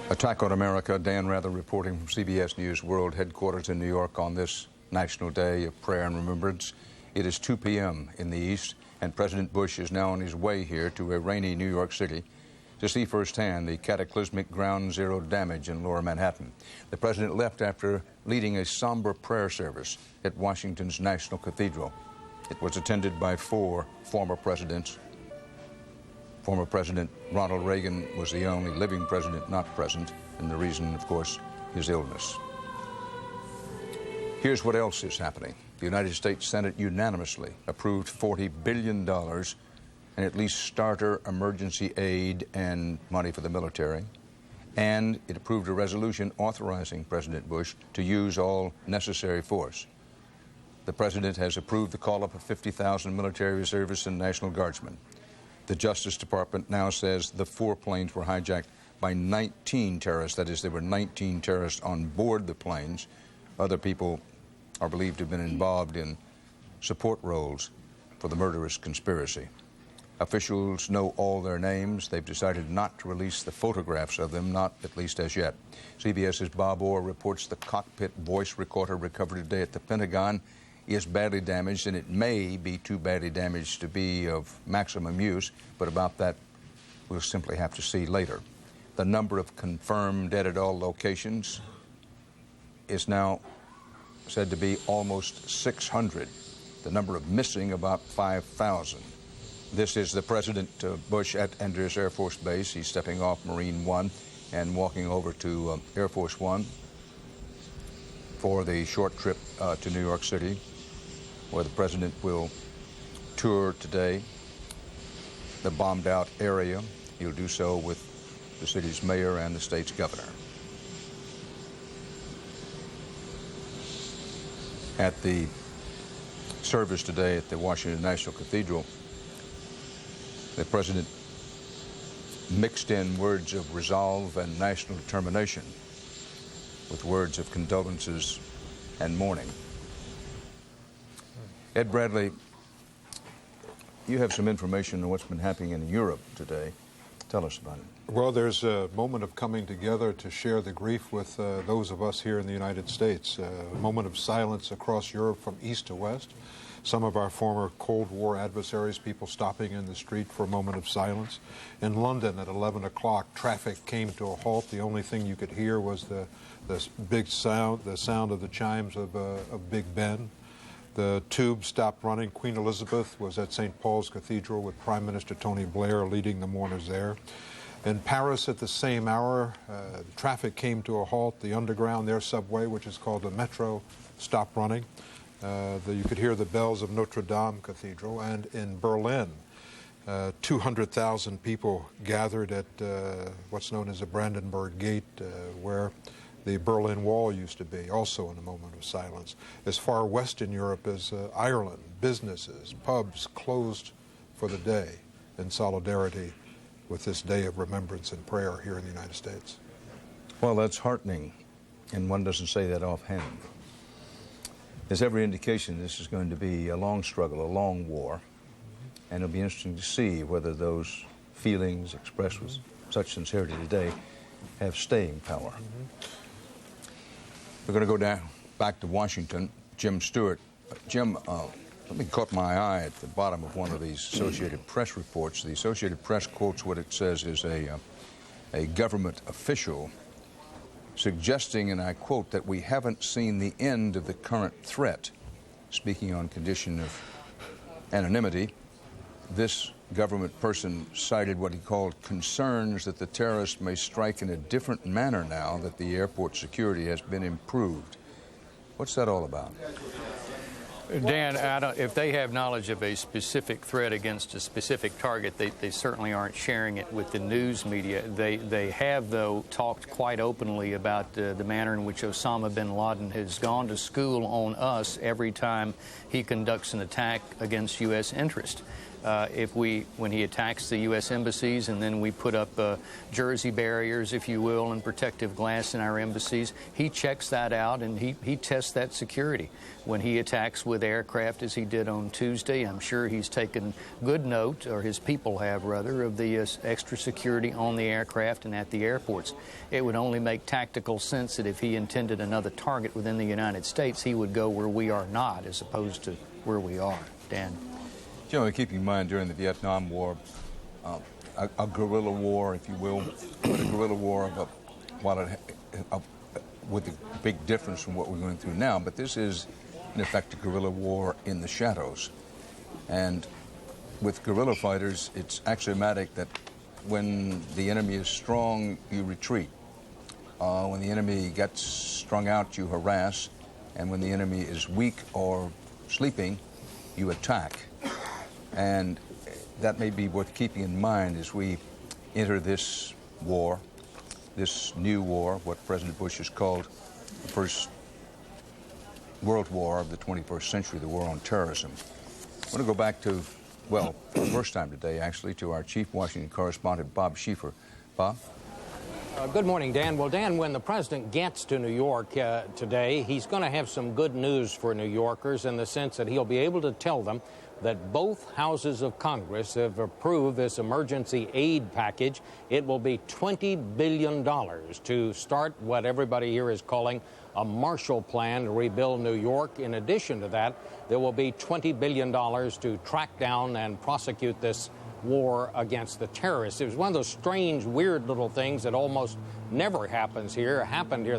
Attack on America. Dan Rather reporting from CBS News World Headquarters in New York on this National Day of Prayer and Remembrance. It is 2 p.m. in the East, and President Bush is now on his way here to a rainy New York City to see firsthand the cataclysmic ground zero damage in Lower Manhattan. The president left after leading a somber prayer service at Washington's National Cathedral. It was attended by 4 former presidents. Former President Ronald Reagan was the only living president not present, and the reason, of course, his illness. Here's what else is happening. The United States Senate unanimously approved $40 billion and at least starter emergency aid and money for the military. And it approved a resolution authorizing President Bush to use all necessary force. The president has approved the call-up of 50,000 military reservists and National Guardsmen. The Justice Department now says the 4 planes were hijacked by 19 terrorists. That is, there were 19 terrorists on board the planes. Other people are believed to have been involved in support roles for the murderous conspiracy. Officials know all their names. They've decided not to release the photographs of them, not at least as yet. CBS's Bob Orr reports the cockpit voice recorder recovered today at the Pentagon is badly damaged, and it may be too badly damaged to be of maximum use, but about that we'll simply have to see later. The number of confirmed dead at all locations is now said to be almost 600. The number of missing about 5,000. This is the President Bush at Andrews Air Force Base. He's stepping off Marine One and walking over to Air Force One for the short trip to New York City, where the president will tour today the bombed-out area. He'll do so with the city's mayor and the state's governor. At the service today at the Washington National Cathedral, the president mixed in words of resolve and national determination with words of condolences and mourning. Ed Bradley, you have some information on what's been happening in Europe today. Tell us about it. Well, there's a moment of coming together to share the grief with those of us here in the United States. A moment of silence across Europe from east to west. Some of our former Cold War adversaries, people stopping in the street for a moment of silence. In London at 11 o'clock, traffic came to a halt. The only thing you could hear was the big sound, the sound of the chimes of Big Ben. The tube stopped running. Queen Elizabeth was at St. Paul's Cathedral with Prime Minister Tony Blair leading the mourners there. In Paris at the same hour, traffic came to a halt. The underground, their subway, which is called the Metro, stopped running. You could hear the bells of Notre Dame Cathedral. And in Berlin, 200,000 people gathered at what's known as the Brandenburg Gate, where the Berlin Wall used to be, also in a moment of silence. As far west in Europe as Ireland, businesses, pubs closed for the day in solidarity with this day of remembrance and prayer here in the United States. Well, that's heartening, and one doesn't say that offhand. There's every indication this is going to be a long struggle, a long war, and it'll be interesting to see whether those feelings expressed with such sincerity today have staying power. We're going to go back to Washington. Jim Stewart. Jim, something caught my eye at the bottom of one of these Associated Press reports. The Associated Press quotes what it says is a government official suggesting, and I quote, that we haven't seen the end of the current threat. Speaking on condition of anonymity, this government person cited what he called concerns that the terrorists may strike in a different manner now that the airport security has been improved. What's that all about? Dan, if they have knowledge of a specific threat against a specific target, they certainly aren't sharing it with the news media. They have, though, talked quite openly about the manner in which Osama bin Laden has gone to school on us every time he conducts an attack against U.S. interest. when he attacks the U.S. embassies, and then we put up jersey barriers, if you will, and protective glass in our embassies, he checks that out and he tests that security. When he attacks with aircraft, as he did on Tuesday, I'm sure he's taken good note, or his people have rather, of the extra security on the aircraft and at the airports. It would only make tactical sense that if he intended another target within the United States, he would go where we are not, as opposed to where we are. Dan? Joe, keep in mind during the Vietnam War, a guerrilla war, if you will, but a guerrilla war with a big difference from what we're going through now. But this is, in effect, a guerrilla war in the shadows. And with guerrilla fighters, it's axiomatic that when the enemy is strong, you retreat. When the enemy gets strung out, you harass. And when the enemy is weak or sleeping, you attack. And that may be worth keeping in mind as we enter this war, this new war, what President Bush has called the first world war of the 21st century, the war on terrorism. I want to go back to, well, for the first time today, actually, to our chief Washington correspondent, Bob Schieffer. Bob? Good morning, Dan. Well, Dan, when the president gets to New York today, he's going to have some good news for New Yorkers in the sense that he'll be able to tell them that both houses of Congress have approved this emergency aid package. It will be $20 billion to start what everybody here is calling a Marshall Plan to rebuild New York. In addition to that, there will be $20 billion to track down and prosecute this war against the terrorists. It was one of those strange, weird little things that almost never happened here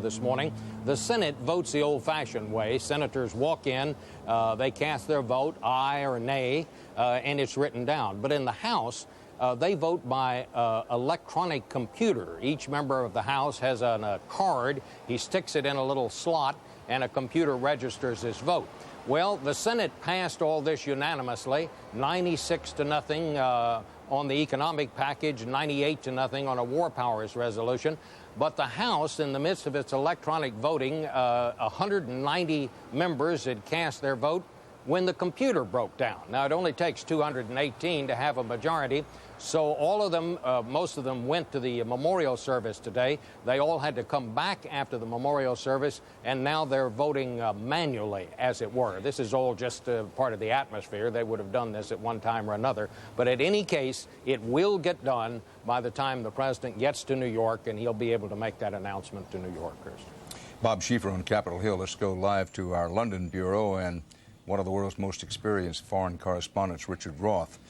this morning. The Senate votes the old-fashioned way. Senators walk in, they cast their vote, aye or nay, and it's written down. But in the House, they vote by electronic computer. Each member of the House has a card. He sticks it in a little slot, and a computer registers his vote. Well, the Senate passed all this unanimously, 96-0 on the economic package, 98-0 on a war powers resolution. But the House, in the midst of its electronic voting, 190 members had cast their vote when the computer broke down. Now, it only takes 218 to have a majority. So all of them, most of them went to the memorial service today. They all had to come back after the memorial service, and now they're voting manually, as it were. This is all just part of the atmosphere. They would have done this at one time or another. But in any case, it will get done by the time the president gets to New York, and he'll be able to make that announcement to New Yorkers. Bob Schieffer on Capitol Hill. Let's go live to our London bureau and one of the world's most experienced foreign correspondents, Richard Roth.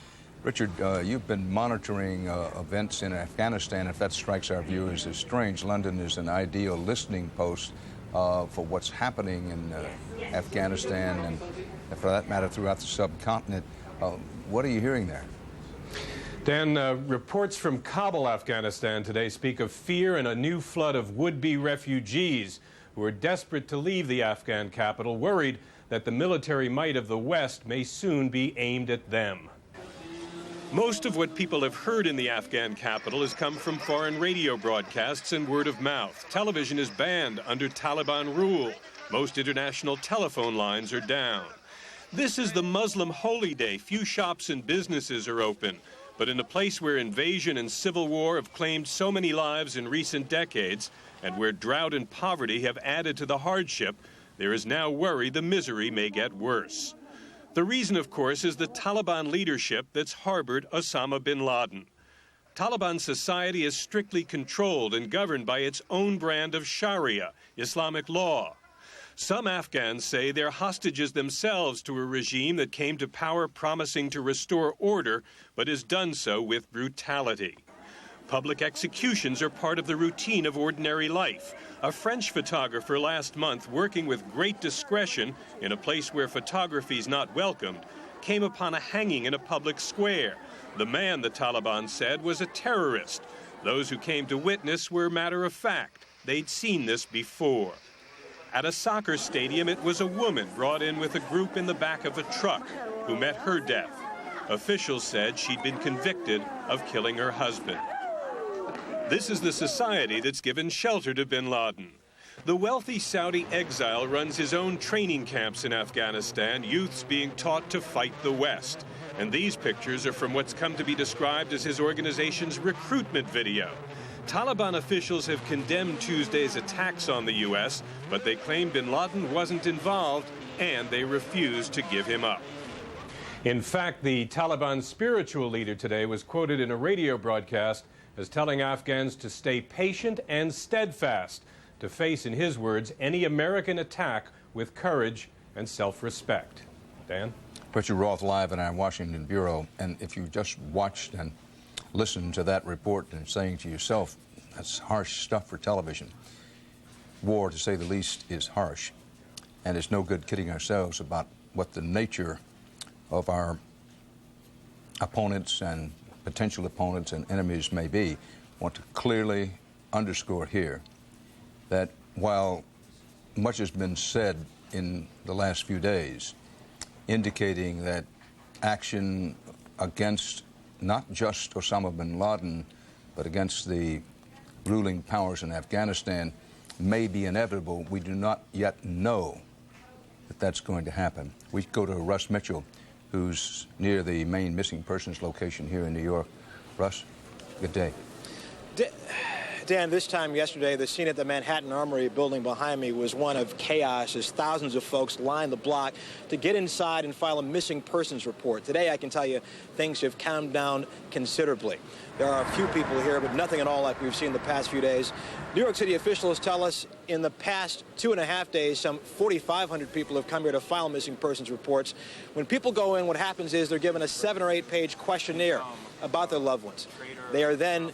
Richard, you've been monitoring events in Afghanistan. If that strikes our viewers as strange, London is an ideal listening post for what's happening in Afghanistan and, for that matter, throughout the subcontinent. What are you hearing there? Dan, reports from Kabul, Afghanistan today speak of fear and a new flood of would-be refugees who are desperate to leave the Afghan capital, worried that the military might of the West may soon be aimed at them. Most of what people have heard in the Afghan capital has come from foreign radio broadcasts and word of mouth. Television is banned under Taliban rule. Most international telephone lines are down. This is the Muslim holy day. Few shops and businesses are open. But in a place where invasion and civil war have claimed so many lives in recent decades, and where drought and poverty have added to the hardship, there is now worry the misery may get worse. The reason, of course, is the Taliban leadership that's harbored Osama bin Laden. Taliban society is strictly controlled and governed by its own brand of Sharia, Islamic law. Some Afghans say they're hostages themselves to a regime that came to power promising to restore order, but has done so with brutality. Public executions are part of the routine of ordinary life. A French photographer last month, working with great discretion in a place where photography is not welcomed, came upon a hanging in a public square. The man, the Taliban said, was a terrorist. Those who came to witness were matter of fact. They'd seen this before. At a soccer stadium, it was a woman brought in with a group in the back of a truck who met her death. Officials said she'd been convicted of killing her husband. This is the society that's given shelter to bin Laden. The wealthy Saudi exile runs his own training camps in Afghanistan, youths being taught to fight the West. And these pictures are from what's come to be described as his organization's recruitment video. Taliban officials have condemned Tuesday's attacks on the U.S., but they claim bin Laden wasn't involved, and they refuse to give him up. In fact, the Taliban spiritual leader today was quoted in a radio broadcast as telling Afghans to stay patient and steadfast, to face, in his words, any American attack with courage and self-respect. Dan? Richard Roth live in our Washington bureau, and if you just watched and listened to that report and saying to yourself, that's harsh stuff for television. War, to say the least, is harsh, and it's no good kidding ourselves about what the nature of our opponents and potential opponents and enemies may be. I want to clearly underscore here that while much has been said in the last few days indicating that action against not just Osama bin Laden, but against the ruling powers in Afghanistan may be inevitable, we do not yet know that that's going to happen. We go to Russ Mitchell, who's near the main missing persons location here in New York. Russ, good day. Dan, this time yesterday, the scene at the Manhattan Armory building behind me was one of chaos as thousands of folks lined the block to get inside and file a missing persons report. Today, I can tell you, things have calmed down considerably. There are a few people here, but nothing at all like we've seen the past few days. New York City officials tell us in the past 2.5 days, some 4,500 people have come here to file missing persons reports. When people go in, what happens is they're given a 7- or 8-page questionnaire about their loved ones. They are then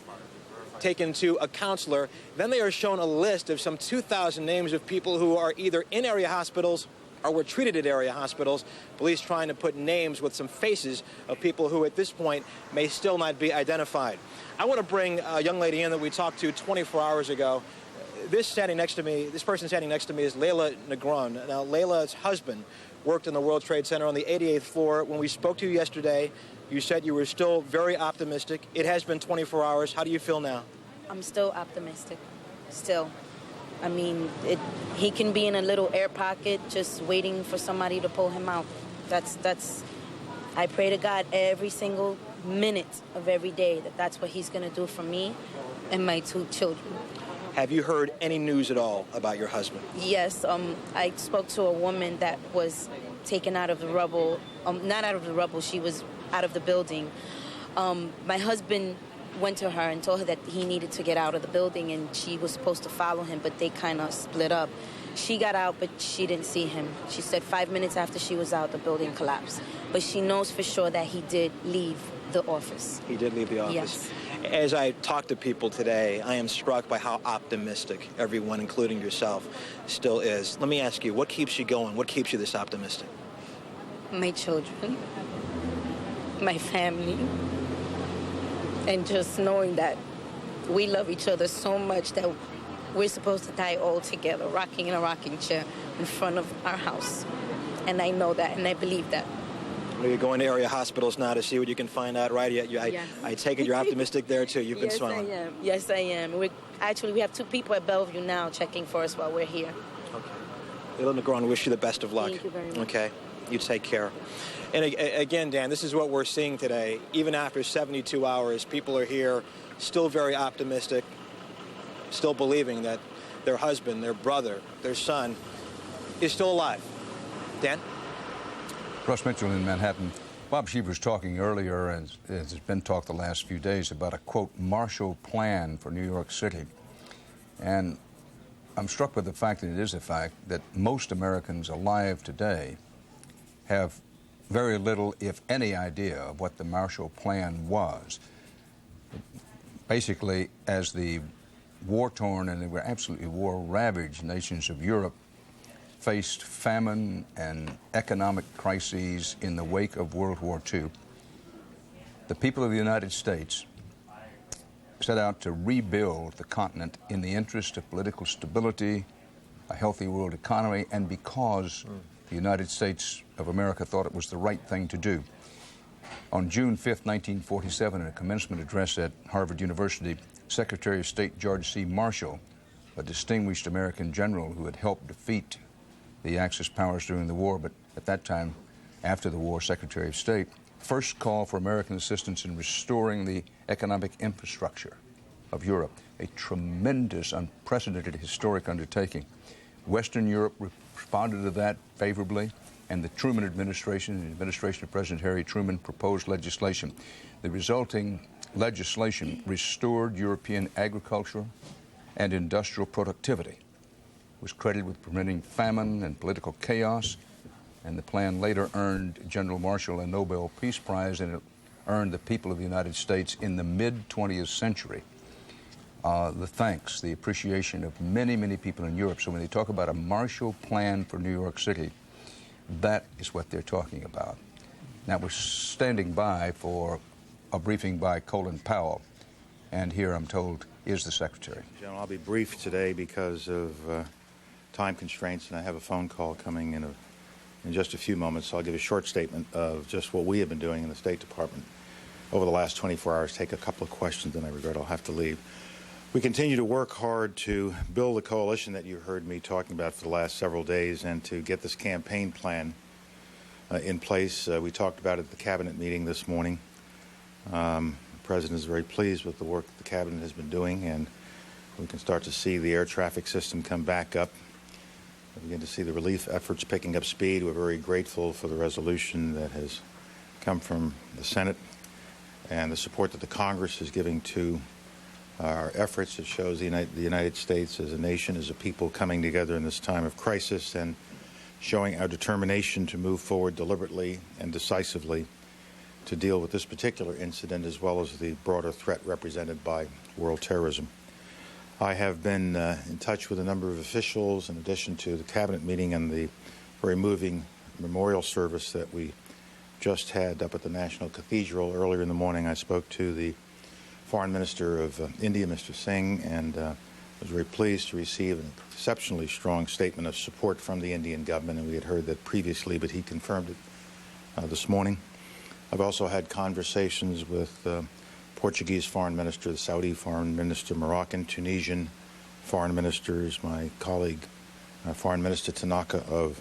taken to a counselor. Then they are shown a list of some 2,000 names of people who are either in area hospitals or were treated at area hospitals. Police trying to put names with some faces of people who at this point may still not be identified. I want to bring a young lady in that we talked to 24 hours ago. This person standing next to me is Layla Negron. Now, Layla's husband worked in the World Trade Center on the 88th floor. When we spoke to you yesterday, you said you were still very optimistic. It has been 24 hours. How do you feel now? I'm still optimistic. Still. I mean, he can be in a little air pocket just waiting for somebody to pull him out. I pray to God every single minute of every day that's what he's going to do for me and my 2 children. Have you heard any news at all about your husband? Yes. I spoke to a woman that was taken out of the rubble. Not out of the rubble. She was out of the building. My husband went to her and told her that he needed to get out of the building, and she was supposed to follow him, but they kind of split up. She got out, but she didn't see him. She said 5 minutes after she was out, the building collapsed. But she knows for sure that he did leave the office. He did leave the office? Yes. As I talk to people today, I am struck by how optimistic everyone, including yourself, still is. Let me ask you, what keeps you going? What keeps you this optimistic? My children, my family, and just knowing that we love each other so much that we're supposed to die all together, rocking in a rocking chair in front of our house. And I know that, and I believe that. You're going to area hospitals now to see what you can find out, right? Yes. I take it you're optimistic there, too. You've been smiling. Yes, I am. We have 2 people at Bellevue now checking for us while we're here. Okay. Layla Negron, wish you the best of luck. Thank you very much. Okay. You take care. And again, Dan, this is what we're seeing today. Even after 72 hours, people are here still very optimistic, still believing that their husband, their brother, their son is still alive. Dan? Russ Mitchell in Manhattan. Bob Sheever was talking earlier, and there's been talk the last few days about a, quote, Marshall Plan for New York City. And I'm struck with the fact that it is a fact that most Americans alive today have very little, if any, idea of what the Marshall Plan was. Basically, as the war-torn and they were absolutely war-ravaged nations of Europe faced famine and economic crises in the wake of World War II, the people of the United States set out to rebuild the continent in the interest of political stability, a healthy world economy, and because the United States of America thought it was the right thing to do. On June 5th, 1947, in a commencement address at Harvard University, Secretary of State George C. Marshall a distinguished American general who had helped defeat the Axis powers during the war, but at that time, after the war, Secretary of State, first call for American assistance in restoring the economic infrastructure of Europe, a tremendous, unprecedented, historic undertaking. Western Europe responded to that favorably, and the Truman administration, the administration of President Harry Truman, proposed legislation. The resulting legislation restored European agricultural and industrial productivity, was credited with preventing famine and political chaos, and the plan later earned General Marshall a Nobel Peace Prize, and it earned the people of the United States in the mid-20th century the thanks, the appreciation of many, many people in Europe. So when they talk about a Marshall Plan for New York City, that is what they're talking about. Now, we're standing by for a briefing by Colin Powell, and here I'm told is the Secretary. General, I'll be brief today because of time constraints, and I have a phone call coming in just a few moments, so I'll give a short statement of just what we have been doing in the State Department over the last 24 hours. Take a couple of questions, and I regret I'll have to leave. We continue to work hard to build the coalition that you heard me talking about for the last several days and to get this campaign plan in place. We talked about it at the Cabinet meeting this morning. The President is very pleased with the work the Cabinet has been doing, and we can start to see the air traffic system come back up. We begin to see the relief efforts picking up speed. We're very grateful for the resolution that has come from the Senate and the support that the Congress is giving to our efforts. It shows the United States as a nation, as a people, coming together in this time of crisis and showing our determination to move forward deliberately and decisively to deal with this particular incident as well as the broader threat represented by world terrorism. I have been in touch with a number of officials in addition to the Cabinet meeting and the very moving memorial service that we just had up at the National Cathedral. Earlier in the morning, I spoke to the Foreign Minister of India, Mr. Singh, and was very pleased to receive an exceptionally strong statement of support from the Indian government, and we had heard that previously, but he confirmed it this morning. I've also had conversations with Portuguese Foreign Minister, the Saudi Foreign Minister, Moroccan, Tunisian Foreign Ministers, my colleague, Foreign Minister Tanaka of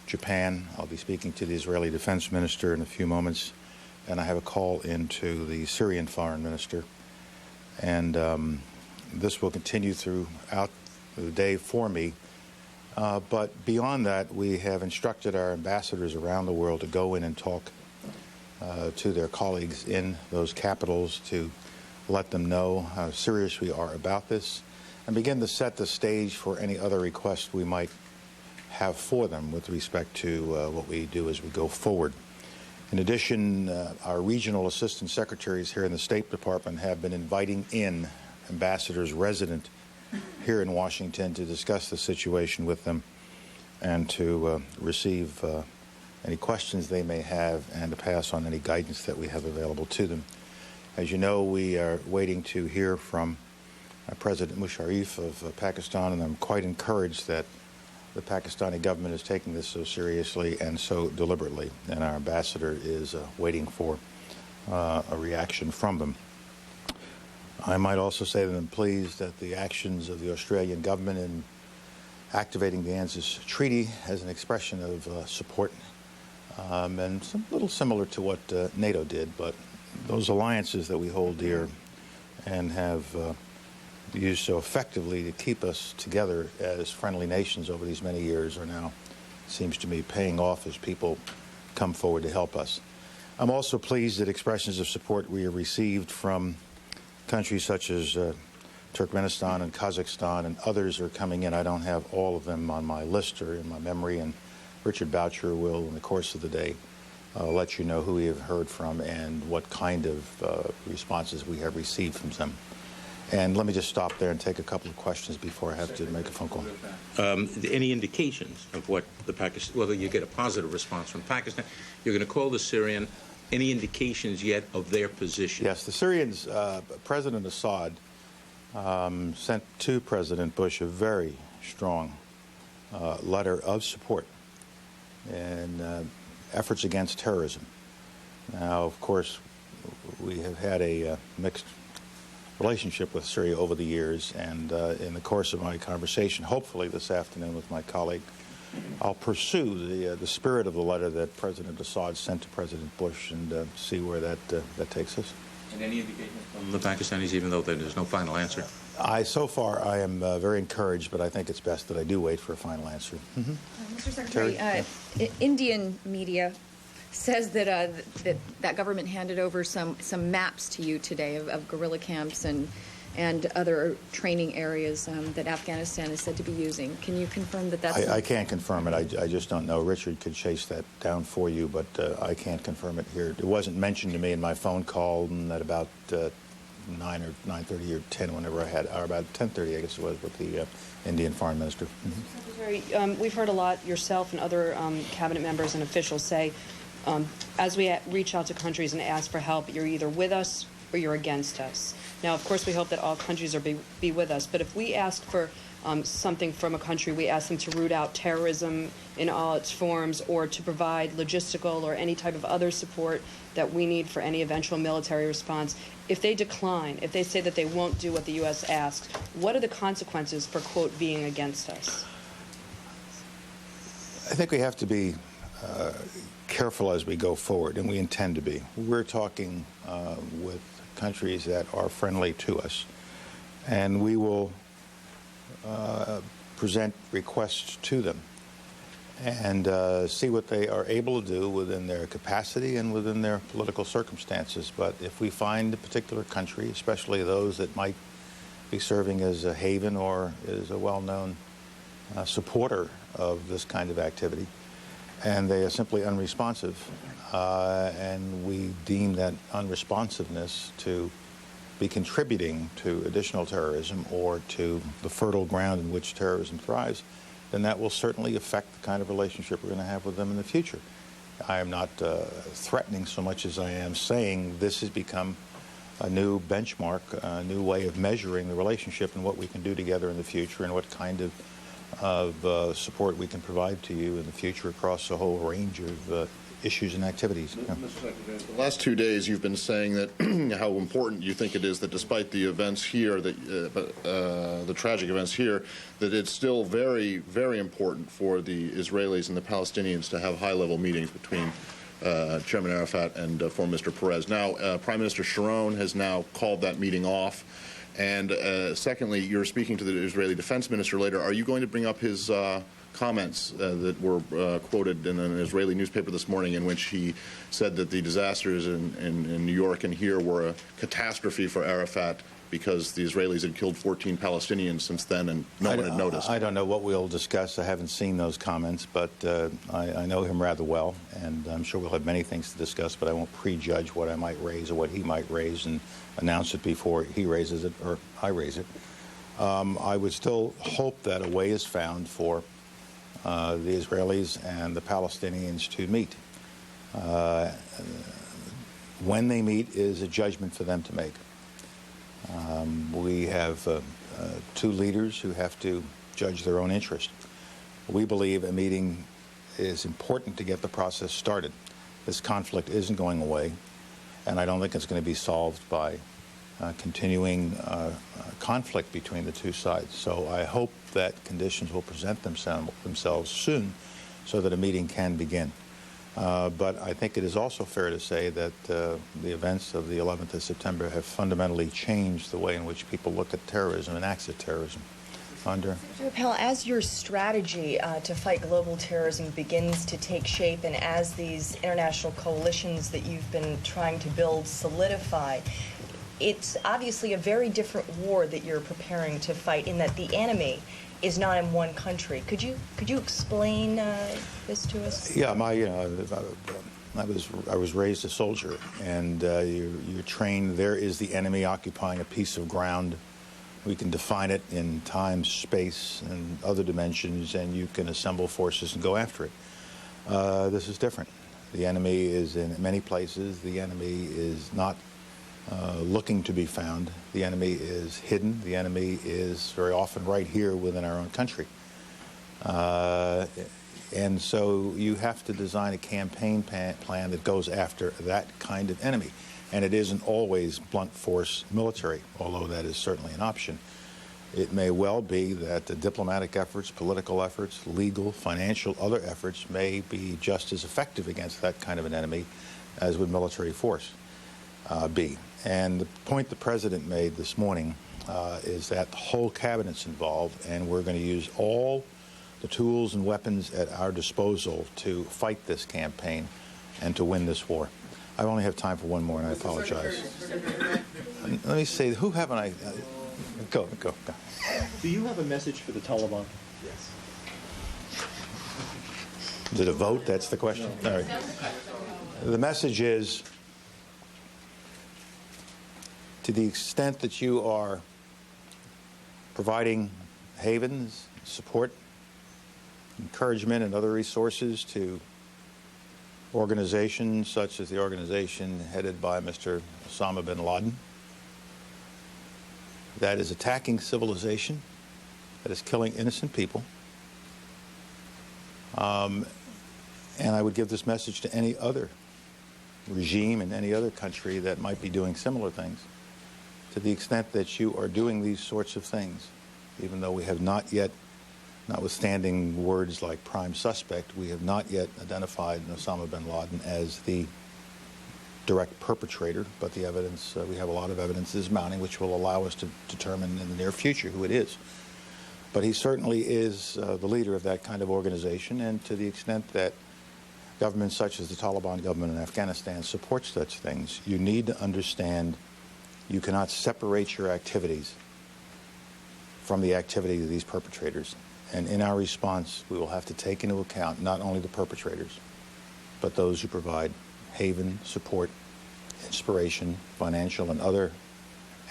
Japan. I'll be speaking to the Israeli Defense Minister in a few moments, and I have a call into the Syrian Foreign Minister. And this will continue throughout the day for me. But beyond that, we have instructed our ambassadors around the world to go in and talk to their colleagues in those capitals to let them know how serious we are about this and begin to set the stage for any other requests we might have for them with respect to what we do as we go forward. In addition, our regional assistant secretaries here in the State Department have been inviting in ambassadors resident here in Washington to discuss the situation with them and to receive any questions they may have and to pass on any guidance that we have available to them. As you know, we are waiting to hear from President Musharraf of Pakistan, and I'm quite encouraged that the Pakistani government is taking this so seriously and so deliberately, and our ambassador is waiting for a reaction from them. I might also say that I'm pleased that the actions of the Australian government in activating the ANZUS Treaty as an expression of support, and a little similar to what NATO did, but those alliances that we hold dear and have used so effectively to keep us together as friendly nations over these many years are now, seems to me, paying off as people come forward to help us. I'm also pleased that expressions of support we have received from countries such as Turkmenistan and Kazakhstan and others are coming in. I don't have all of them on my list or in my memory, and Richard Boucher will, in the course of the day, let you know who we have heard from and what kind of responses we have received from them. And let me just stop there and take a couple of questions before I have to make a phone call. Any indications of what the Pakistan, whether you get a positive response from Pakistan, you're going to call the Syrian, any indications yet of their position? Yes, the Syrians, President Assad sent to President Bush a very strong letter of support and efforts against terrorism. Now, of course, we have had a mixed relationship with Syria over the years, and in the course of my conversation, hopefully this afternoon with my colleague, I'll pursue the spirit of the letter that President Assad sent to President Bush and see where that takes us. And any indications from the Pakistanis, even though there's no final answer? So far, I am very encouraged, but I think it's best that I do wait for a final answer. Mr. Secretary, Indian media says that that government handed over some maps to you today of guerrilla camps and other training areas that Afghanistan is said to be using. Can you confirm that that's... I can't confirm it. I just don't know. Richard could chase that down for you, but I can't confirm it here. It wasn't mentioned to me in my phone call at about 9 or 9:30 or 10, whenever I had, or about 10:30, I guess it was, with the Indian Foreign Minister. Secretary, we've heard a lot, yourself and other cabinet members and officials say, as we reach out to countries and ask for help, you're either with us or you're against us. Now, of course, we hope that all countries are be with us, but if we ask for something from a country, we ask them to root out terrorism in all its forms or to provide logistical or any type of other support that we need for any eventual military response. If they decline, if they say that they won't do what the U.S. asks, what are the consequences for, quote, being against us? I think we have to be careful as we go forward, and we intend to be. We're talking with countries that are friendly to us, and we will present requests to them and see what they are able to do within their capacity and within their political circumstances. But if we find a particular country, especially those that might be serving as a haven or is a well-known supporter of this kind of activity, and they are simply unresponsive, and we deem that unresponsiveness to be contributing to additional terrorism or to the fertile ground in which terrorism thrives, then that will certainly affect the kind of relationship we're going to have with them in the future. I am not threatening so much as I am saying this has become a new benchmark, a new way of measuring the relationship and what we can do together in the future and what kind of support we can provide to you in the future across a whole range of issues and activities. Mr. Secretary, the last 2 days you've been saying that how important you think it is that despite the events here, the tragic events here, that it's still very, very important for the Israelis and the Palestinians to have high-level meetings between Chairman Arafat and former Mr. Perez. Now, Prime Minister Sharon has now called that meeting off. And secondly, you're speaking to the Israeli defense minister later. Are you going to bring up his comments that were quoted in an Israeli newspaper this morning, in which he said that the disasters in New York and here were a catastrophe for Arafat because the Israelis had killed 14 Palestinians since then and no one had noticed? I don't know what we'll discuss. I haven't seen those comments, but I know him rather well, and I'm sure we'll have many things to discuss, but I won't prejudge what I might raise or what he might raise and announce it before he raises it or I raise it. I would still hope that a way is found for the Israelis and the Palestinians to meet. When they meet is a judgment for them to make. We have two leaders who have to judge their own interest. We believe a meeting is important to get the process started. This conflict isn't going away, and I don't think it's going to be solved by continuing conflict between the two sides. So I hope that conditions will present themselves soon so that a meeting can begin. But I think it is also fair to say that the events of the 11th of September have fundamentally changed the way in which people look at terrorism and acts of terrorism. Secretary Pell, as your strategy to fight global terrorism begins to take shape and as these international coalitions that you've been trying to build solidify, it's obviously a very different war that you're preparing to fight in that the enemy is not in one country. Could you explain this to us? Yeah, I was raised a soldier, and you're trained. There is the enemy occupying a piece of ground. We can define it in time, space, and other dimensions, and you can assemble forces and go after it. This is different. The enemy is in many places. The enemy is not looking to be found. The enemy is hidden. The enemy is very often right here within our own country. And so you have to design a campaign plan that goes after that kind of enemy. and it isn't always blunt force military, although that is certainly an option. It may well be that the diplomatic efforts, political efforts, legal, financial, other efforts may be just as effective against that kind of an enemy as would military force be. And the point the President made this morning is that the whole cabinet's involved, and we're going to use all the tools and weapons at our disposal to fight this campaign and to win this war. I only have time for one more, and I apologize. Let me say, who haven't I... Go. Do you have a message for the Taliban? Yes. Is it a vote? That's the question? All right. The message is, to the extent that you are providing havens, support, encouragement, and other resources to organizations such as the organization headed by Mr. Osama bin Laden, that is attacking civilization, that is killing innocent people. And I would give this message to any other regime in any other country that might be doing similar things. To the extent that you are doing these sorts of things, even though we have not yet, notwithstanding words like prime suspect, we have not yet identified Osama bin Laden as the direct perpetrator, but the evidence, we have a lot of evidence is mounting, which will allow us to determine in the near future who it is. But he certainly is the leader of that kind of organization, and to the extent that governments such as the Taliban government in Afghanistan support such things, you need to understand you cannot separate your activities from the activity of these perpetrators. And in our response, we will have to take into account not only the perpetrators, but those who provide haven, support, inspiration, financial, and other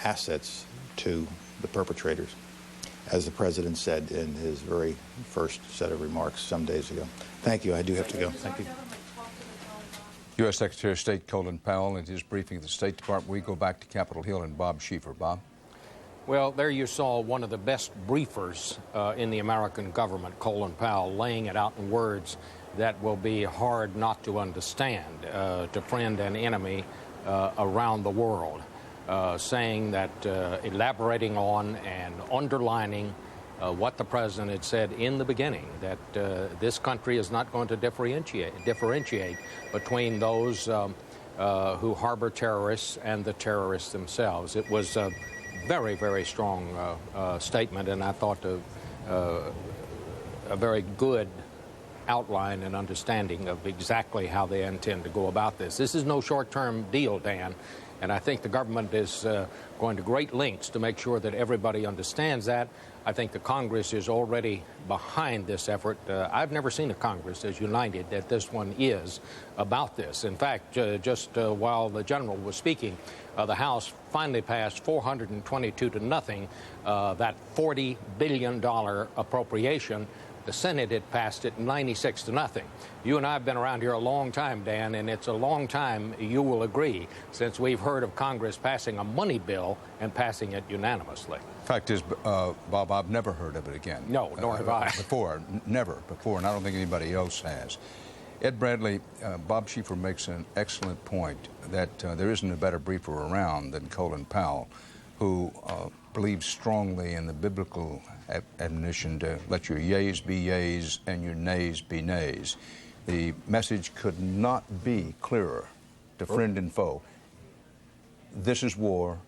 assets to the perpetrators, as the President said in his very first set of remarks some days ago. Thank you. I do have to go. Thank you. U.S. Secretary of State Colin Powell in his briefing at the State Department. We go back to Capitol Hill and Bob Schieffer. Bob? Well, there you saw one of the best briefers in the American government, Colin Powell, laying it out in words that will be hard not to understand to friend and enemy around the world, saying that, elaborating on and underlining what the President had said in the beginning, that this country is not going to differentiate between those who harbor terrorists and the terrorists themselves. It was a very, very strong statement, and I thought a very good outline and understanding of exactly how they intend to go about this. This is no short-term deal, Dan, and I think the government is going to great lengths to make sure that everybody understands that. I think the Congress is already behind this effort. I've never seen a Congress as united that this one is about this. In fact, just while the General was speaking, the House finally passed 422 to nothing that $40 billion appropriation. The Senate had passed it 96 to nothing. You and I have been around here a long time, Dan, and it's a long time, you will agree, since we've heard of Congress passing a money bill and passing it unanimously. Fact is, Bob, I've never heard of it again. No, nor have I. Never before, and I don't think anybody else has. Ed Bradley, Bob Schieffer makes an excellent point that there isn't a better briefer around than Colin Powell, who believes strongly in the biblical admonition to let your yeas be yeas and your nays be nays. The message could not be clearer to friend and foe. This is war.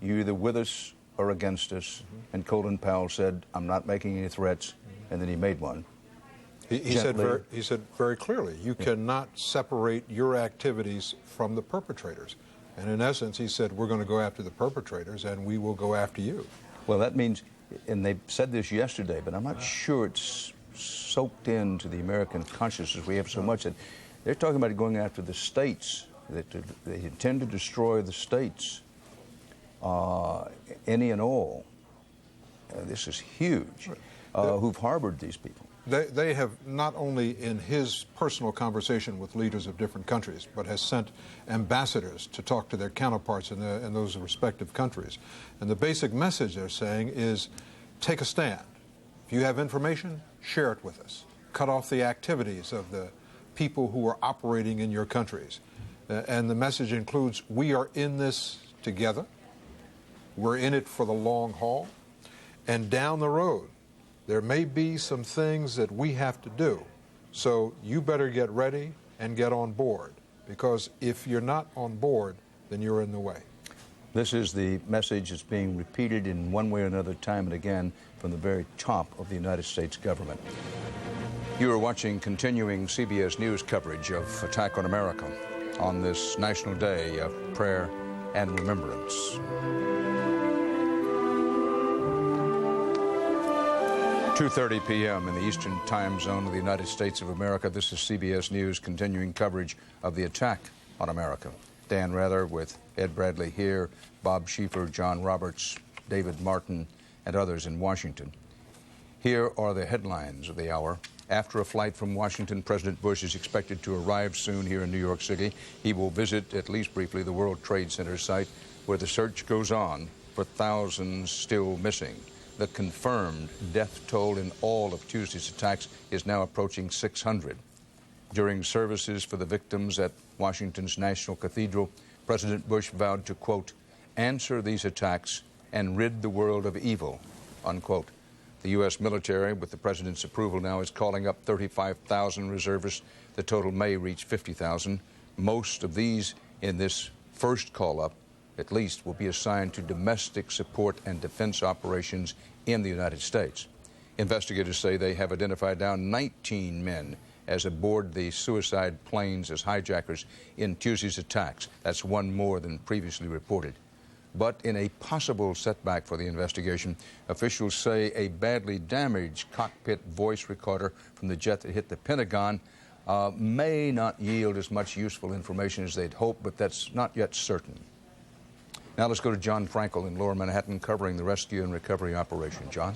You're either with us or against us. And Colin Powell said, I'm not making any threats, and then he made one. He said very clearly, you cannot separate your activities from the perpetrators. And in essence, he said, we're going to go after the perpetrators, and we will go after you. Well, that means, and they said this yesterday, but I'm not sure it's soaked into the American consciousness. We have so much that they're talking about going after the states, that they intend to destroy the states, any and all. This is huge, who've harbored these people. They have not only in his personal conversation with leaders of different countries, but has sent ambassadors to talk to their counterparts in those respective countries. And the basic message they're saying is, take a stand. If you have information, share it with us. Cut off the activities of the people who are operating in your countries. And the message includes, we are in this together. We're in it for the long haul. And down the road, there may be some things that we have to do. So you better get ready and get on board. Because if you're not on board, then you're in the way. This is the message that's being repeated in one way or another time and again from the very top of the United States government. You are watching continuing CBS News coverage of Attack on America on this National Day of Prayer and Remembrance. (2:30 p.m. in the Eastern Time Zone of the United States of America. This is CBS News continuing coverage of the attack on America. Dan Rather with Ed Bradley here, Bob Schieffer, John Roberts, David Martin, and others in Washington. Here are the headlines of the hour. After a flight from Washington, President Bush is expected to arrive soon here in New York City. He will visit, at least briefly, the World Trade Center site where the search goes on for thousands still missing. The confirmed death toll in all of Tuesday's attacks is now approaching 600. During services for the victims at Washington's National Cathedral, President Bush vowed to, quote, answer these attacks and rid the world of evil, unquote. The U.S. military, with the president's approval now, is calling up 35,000 reservists. The total may reach 50,000. Most of these in this first call-up, at least, will be assigned to domestic support and defense operations in the United States. Investigators say they have identified now 19 men as aboard the suicide planes as hijackers in Tuesday's attacks. That's one more than previously reported. But in a possible setback for the investigation, officials say a badly damaged cockpit voice recorder from the jet that hit the Pentagon may not yield as much useful information as they'd hoped, but that's not yet certain. Now let's go to John Frankel in Lower Manhattan covering the rescue and recovery operation. John?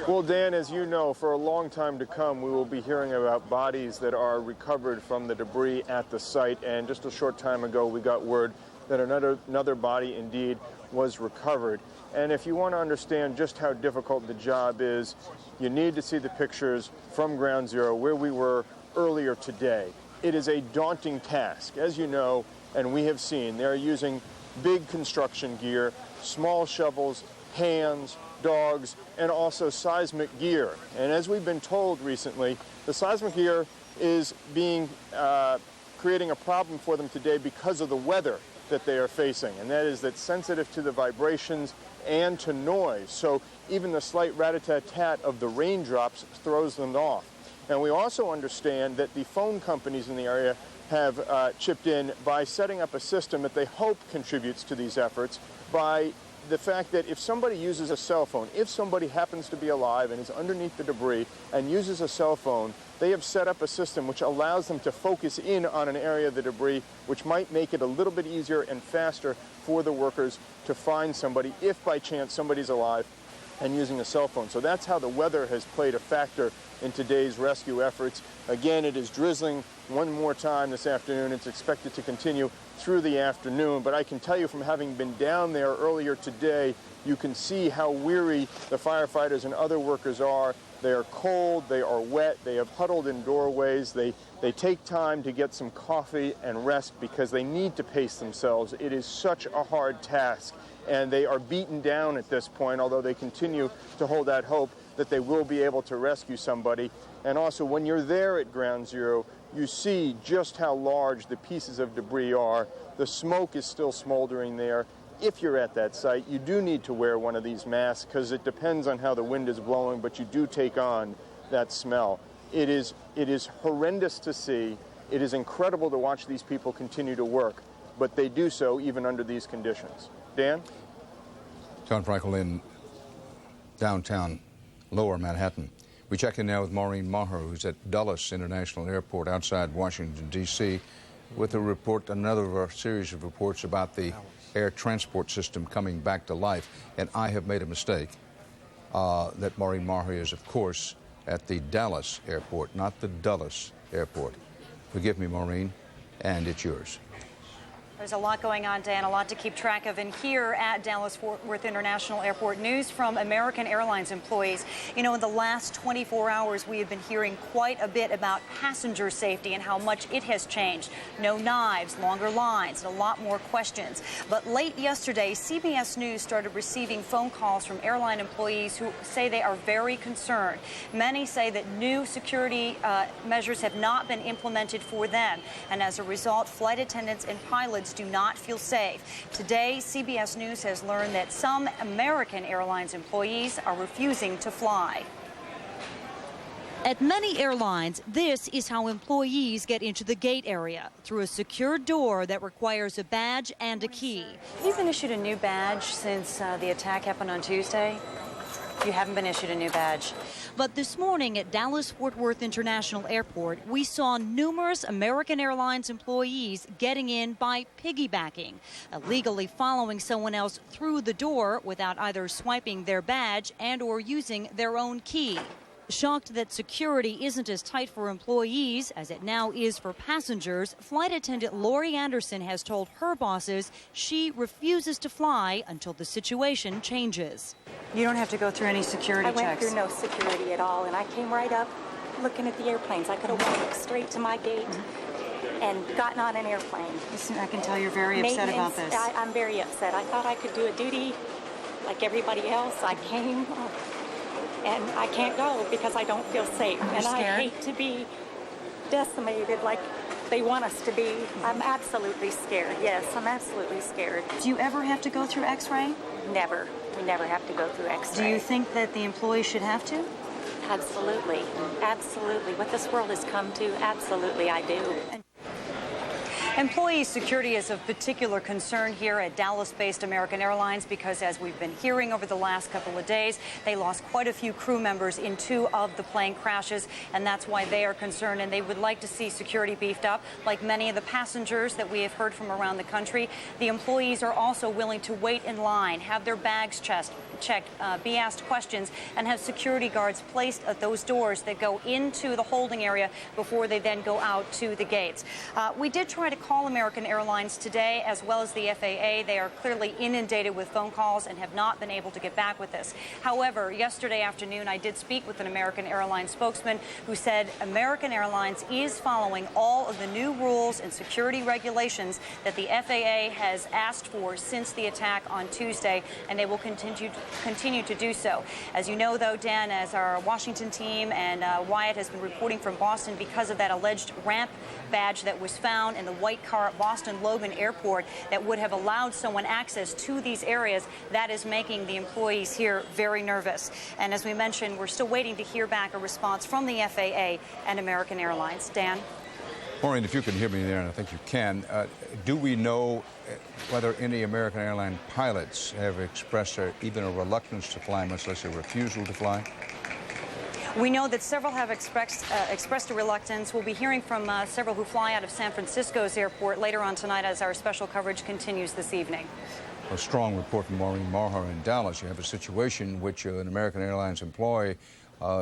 Well, Dan, as you know, for a long time to come, we will be hearing about bodies that are recovered from the debris at the site. And just a short time ago, we got word that another body indeed was recovered. And if you want to understand just how difficult the job is, you need to see the pictures from Ground Zero where we were earlier today. It is a daunting task. As you know, and we have seen, they're using big construction gear, small shovels, hands, dogs, and also seismic gear. And as we've been told recently, the seismic gear is creating a problem for them today because of the weather that they are facing, and that is that sensitive to the vibrations and to noise. So even the slight rat-a-tat-tat of the raindrops throws them off. And we also understand that the phone companies in the area have chipped in by setting up a system that they hope contributes to these efforts by the fact that if somebody uses a cell phone, if somebody happens to be alive and is underneath the debris and uses a cell phone, they have set up a system which allows them to focus in on an area of the debris, which might make it a little bit easier and faster for the workers to find somebody if by chance somebody's alive and using a cell phone. So that's how the weather has played a factor in today's rescue efforts. Again, it is drizzling one more time this afternoon. It's expected to continue through the afternoon, but I can tell you from having been down there earlier today, you can see how weary the firefighters and other workers are. They are cold, they are wet, they have huddled in doorways, they take time to get some coffee and rest because they need to pace themselves. It is such a hard task, and they are beaten down at this point, although they continue to hold out hope that they will be able to rescue somebody. And also, when you're there at Ground Zero, you see just how large the pieces of debris are. The smoke is still smoldering there. If you're at that site, you do need to wear one of these masks because it depends on how the wind is blowing, but you do take on that smell. It is horrendous to see. It is incredible to watch these people continue to work, but they do so even under these conditions. Dan? John Frankel in downtown Lower Manhattan. We check in now with Maureen Maher, who's at Dulles International Airport outside Washington, D.C., with a report, another of our series of reports about the air transport system coming back to life. And I have made a mistake that Maureen Maher is, of course, at the Dallas airport, not the Dulles airport. Forgive me, Maureen, and it's yours. There's a lot going on, Dan, a lot to keep track of. And here at Dallas-Fort Worth International Airport, news from American Airlines employees. You know, in the last 24 hours, we have been hearing quite a bit about passenger safety and how much it has changed. No knives, longer lines, and a lot more questions. But late yesterday, CBS News started receiving phone calls from airline employees who say they are very concerned. Many say that new security measures have not been implemented for them. And as a result, flight attendants and pilots do not feel safe. Today, CBS News has learned that some American Airlines employees are refusing to fly. At many airlines, this is how employees get into the gate area, through a secure door that requires a badge and a key. Have you been issued a new badge since the attack happened on Tuesday? You haven't been issued a new badge. But this morning at Dallas-Fort Worth International Airport, we saw numerous American Airlines employees getting in by piggybacking, illegally following someone else through the door without either swiping their badge and or using their own key. Shocked that security isn't as tight for employees as it now is for passengers, flight attendant Lori Anderson has told her bosses she refuses to fly until the situation changes. You don't have to go through any security checks. I went through no security at all, and I came right up looking at the airplanes. I could have walked straight to my gate and gotten on an airplane. Listen, I can tell you're very upset about this. I'm very upset. I thought I could do a duty like everybody else. I came, and I can't go because I don't feel safe. You're and scared? I hate to be decimated like they want us to be. I'm absolutely scared. Yes, I'm absolutely scared. Do you ever have to go through X-ray? Never. We never have to go through X-ray. Do you think that the employees should have to? Absolutely. Absolutely. What this world has come to, absolutely I do. Employee security is of particular concern here at Dallas-based American Airlines because, as we've been hearing over the last couple of days, they lost quite a few crew members in 2 of the plane crashes, and that's why they are concerned, and they would like to see security beefed up. Like many of the passengers that we have heard from around the country, the employees are also willing to wait in line, have their bags checked, be asked questions, and have security guards placed at those doors that go into the holding area before they then go out to the gates. We did try to call American Airlines today, as well as the FAA. They are clearly inundated with phone calls and have not been able to get back with us. However, yesterday afternoon, I did speak with an American Airlines spokesman who said American Airlines is following all of the new rules and security regulations that the FAA has asked for since the attack on Tuesday, and they will continue to do so. As you know, though, Dan, as our Washington team and Wyatt has been reporting from Boston, because of that alleged ramp badge that was found in the white car at Boston Logan Airport that would have allowed someone access to these areas, that is making the employees here very nervous. And as we mentioned, we're still waiting to hear back a response from the FAA and American Airlines. Dan? Maureen, if you can hear me there, and I think you can, do we know whether any American airline pilots have expressed even a reluctance to fly, much less a refusal to fly? We know that several have expressed a reluctance. We'll be hearing from several who fly out of San Francisco's airport later on tonight as our special coverage continues this evening. A strong report from Maureen Marhar in Dallas. You have a situation in which an American Airlines employee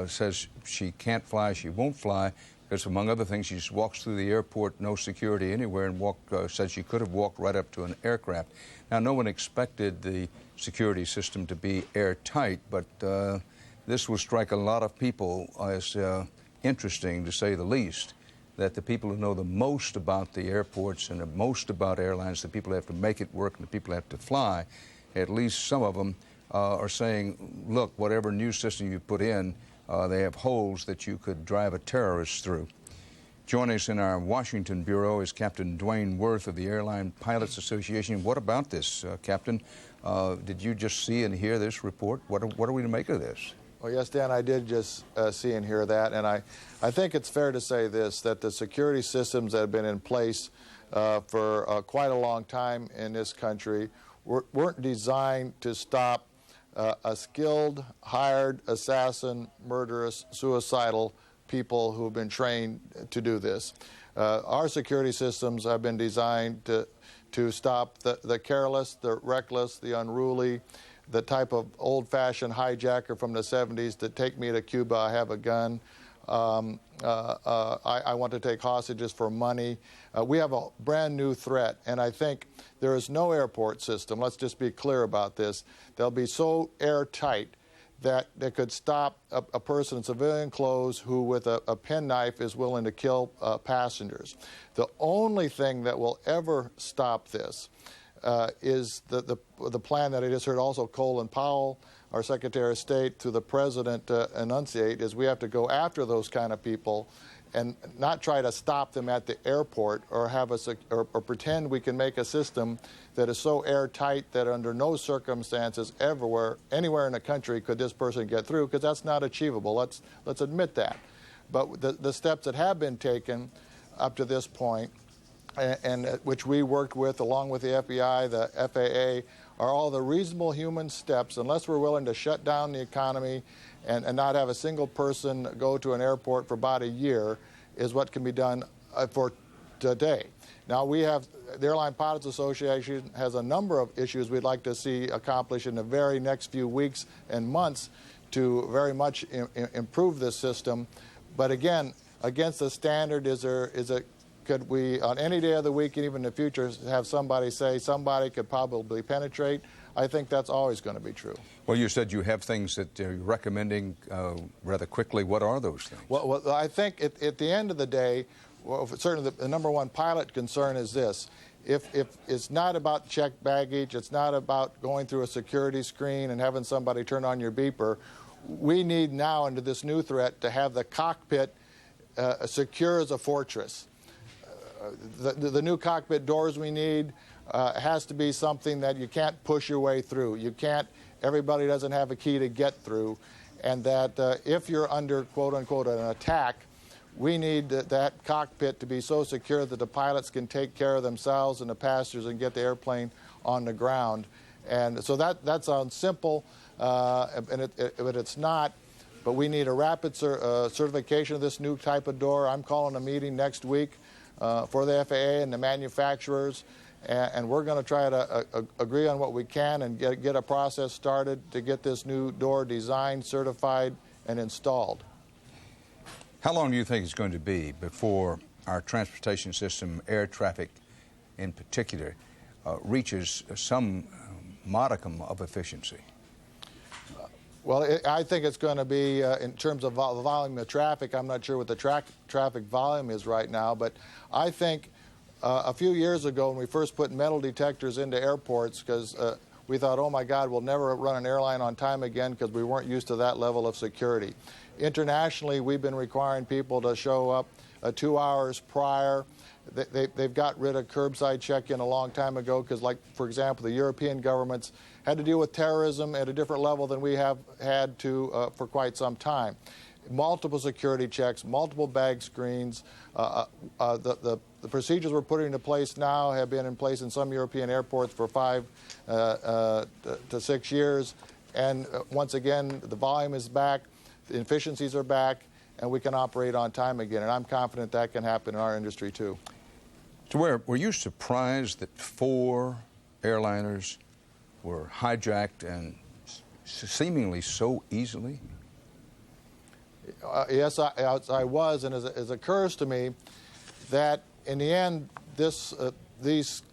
says she can't fly, she won't fly, because among other things, she just walks through the airport, no security anywhere, and said she could have walked right up to an aircraft. Now, no one expected the security system to be airtight, but this will strike a lot of people as interesting, to say the least, that the people who know the most about the airports and the most about airlines, the people who have to make it work and the people who have to fly, at least some of them are saying, look, whatever new system you put in, they have holes that you could drive a terrorist through. Joining us in our Washington bureau is Captain Dwayne Worth of the Airline Pilots Association. What about this, Captain? Did you just see and hear this report? What are we to make of this? Well, yes, Dan, I did just see and hear that, and I think it's fair to say this, that the security systems that have been in place for quite a long time in this country weren't designed to stop a skilled, hired assassin, murderous, suicidal people who have been trained to do this. Our security systems have been designed to stop the careless, the reckless, the unruly, the type of old-fashioned hijacker from the 70s that take me to Cuba, I have a gun. I want to take hostages for money. We have a brand new threat, and I think there is no airport system, let's just be clear about this, that'll be so airtight that could stop a person in civilian clothes who with a penknife is willing to kill passengers. The only thing that will ever stop this is the plan that I just heard also Colin Powell, our Secretary of State, through the President enunciate, is we have to go after those kind of people and not try to stop them at the airport or have or pretend we can make a system that is so airtight that under no circumstances anywhere in the country could this person get through, because that's not achievable. Let's admit that. But the steps that have been taken up to this point, and which we worked with along with the FBI, the FAA, are all the reasonable human steps, unless we're willing to shut down the economy and not have a single person go to an airport for about a year, is what can be done for today. Now, we have, the Airline Pilots Association has a number of issues we'd like to see accomplished in the very next few weeks and months to very much improve this system. But again, against the standard, could we, on any day of the week and even in the future, have somebody say somebody could probably penetrate? I think that's always going to be true. Well, you said you have things that you're recommending rather quickly. What are those things? Well, I think at the end of the day, well, certainly the number one pilot concern is this. If it's not about checked baggage, it's not about going through a security screen and having somebody turn on your beeper, we need now, under this new threat, to have the cockpit secure as a fortress. The new cockpit doors we need has to be something that you can't push your way through. Everybody doesn't have a key to get through. And that if you're under, quote unquote, an attack, we need that cockpit to be so secure that the pilots can take care of themselves and the passengers and get the airplane on the ground. And so that sounds simple, but it's not. But we need a rapid certification of this new type of door. I'm calling a meeting next week for the FAA and the manufacturers, and we're going to try to agree on what we can and get a process started to get this new door designed, certified, and installed. How long do you think it's going to be before our transportation system, air traffic in particular, reaches some modicum of efficiency? Well, I think it's going to be, in terms of the volume of traffic, I'm not sure what the traffic volume is right now, but I think a few years ago when we first put metal detectors into airports, because we thought, oh my God, we'll never run an airline on time again because we weren't used to that level of security. Internationally, we've been requiring people to show up 2 hours prior. They've got rid of curbside check-in a long time ago because, like, for example, the European governments had to deal with terrorism at a different level than we have had to for quite some time. Multiple security checks, multiple bag screens. The procedures we're putting into place now have been in place in some European airports for 5 to 6 years. And once again, the volume is back, the efficiencies are back, and we can operate on time again. And I'm confident that can happen in our industry, too. So were you surprised that 4 airliners were hijacked and seemingly so easily? Yes, I was, and it occurs to me that in the end, these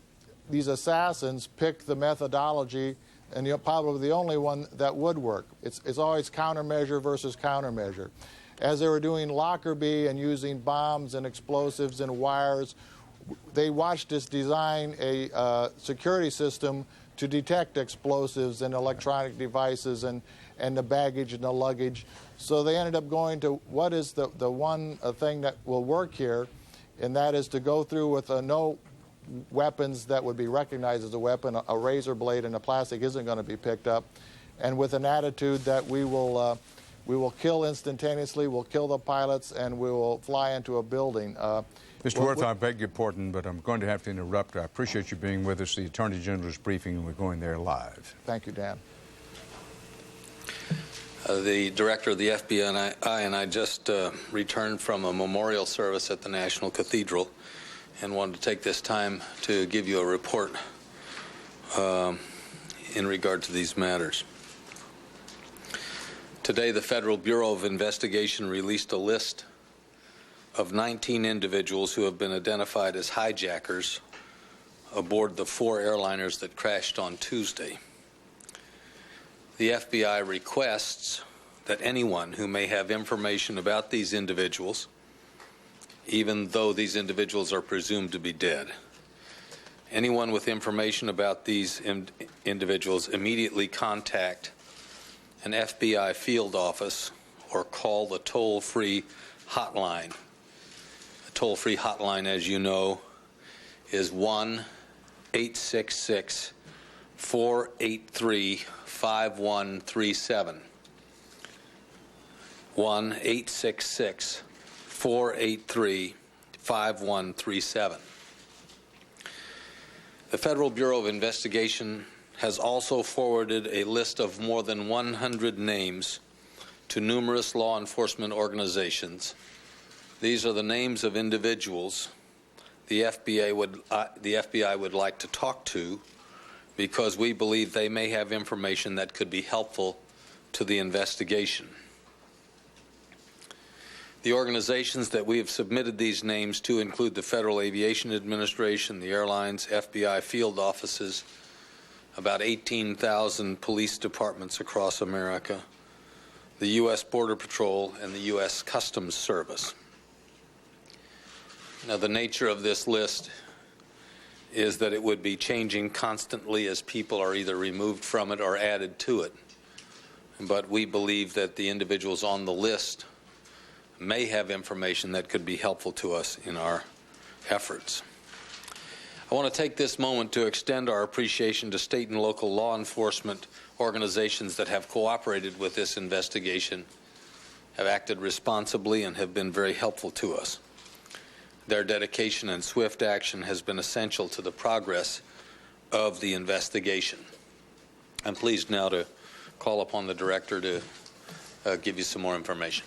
assassins picked the methodology, and probably the only one that would work. It's always countermeasure versus countermeasure. As they were doing Lockerbie and using bombs and explosives and wires, they watched us design a security system to detect explosives and electronic devices and the baggage and the luggage. So they ended up going to what is the one thing that will work here, and that is to go through with no weapons that would be recognized as a weapon. A razor blade and a plastic isn't going to be picked up, and with an attitude that we will kill instantaneously, we'll kill the pilots, and we will fly into a building. Mr. Worth, I beg your pardon, but I'm going to have to interrupt. I appreciate you being with us. The Attorney General's briefing, and we're going there live. Thank you, Dan. The director of the FBI and I just returned from a memorial service at the National Cathedral and wanted to take this time to give you a report in regard to these matters. Today, the Federal Bureau of Investigation released a list of 19 individuals who have been identified as hijackers aboard the 4 airliners that crashed on Tuesday. The FBI requests that anyone who may have information about these individuals, even though these individuals are presumed to be dead, anyone with information about these individuals immediately contact an FBI field office or call the toll-free hotline. The toll-free hotline, as you know, is 1-866-483-5137. 1-866-483-5137. The Federal Bureau of Investigation has also forwarded a list of more than 100 names to numerous law enforcement organizations. These are the names of individuals the FBI would like to talk to because we believe they may have information that could be helpful to the investigation. The organizations that we have submitted these names to include the Federal Aviation Administration, the airlines, FBI field offices, about 18,000 police departments across America, the U.S. Border Patrol, and the U.S. Customs Service. Now, the nature of this list is that it would be changing constantly as people are either removed from it or added to it. But we believe that the individuals on the list may have information that could be helpful to us in our efforts. I want to take this moment to extend our appreciation to state and local law enforcement organizations that have cooperated with this investigation, have acted responsibly, and have been very helpful to us. Their dedication and swift action has been essential to the progress of the investigation. I'm pleased now to call upon the director to give you some more information.